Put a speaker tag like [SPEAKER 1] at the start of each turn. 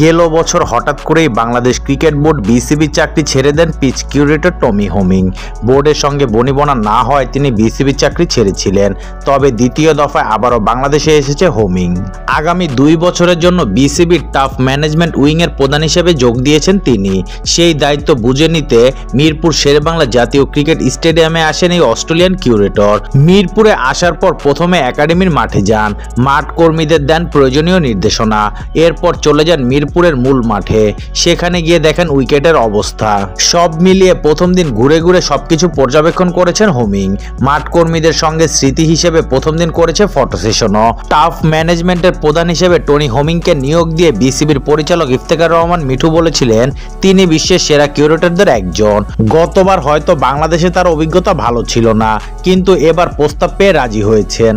[SPEAKER 1] গেল বছর হঠাৎ করেই বাংলাদেশ ক্রিকেট বোর্ড বিসিবির চাকরি ছেড়ে দেন পিচ কিউরেটর টমি হোমিং। বোর্ডের সঙ্গে বনিবনা না হয় তিনি বিসিবির চাকরি ছেড়েছিলেন, তবে দ্বিতীয় দফায় আবারও বাংলাদেশে এসেছে হোমিং। আগামী 2 বছরের জন্য বিসিবির টাফ ম্যানেজমেন্ট উইংয়ের প্রধান হিসেবে যোগ দিয়েছেন তিনি। সেই দায়িত্ব বুঝে নিতে মিরপুর শেরেবাংলা জাতীয় ক্রিকেট স্টেডিয়ামে আসেন এই অস্ট্রেলিয়ান কিউরেটর। মিরপুরে আসার পর প্রথমে একাডেমির মাঠে যান, মাঠ কর্মীদের দেন প্রয়োজনীয় নির্দেশনা। এরপর চলে যান মিরপুরের মূল মাঠে। সেখানে গিয়ে দেখেন উইকেটের অবস্থা। সব মিলিয়ে প্রথম দিন ঘুরে ঘুরে সবকিছু পর্যবেক্ষণ করেছেন হোমিং। মাঠ কর্মীদের সঙ্গে স্মৃতি হিসেবে প্রথম দিন করেছে ফটো সেশনও। টাফ ম্যানেজমেন্টের প্রধান হিসেবে টনি হোমিংকে নিয়োগ দিয়ে বিসিবির পরিচালক ইফতেখার রহমান মিঠু বলেছিলেন তিনি বিশ্বের সেরা কিউরেটরদের একজন। গতবার হয়তো বাংলাদেশে তার অভিজ্ঞতা ভালো ছিল না, কিন্তু এবার প্রস্তাব পেয়ে রাজি হয়েছেন।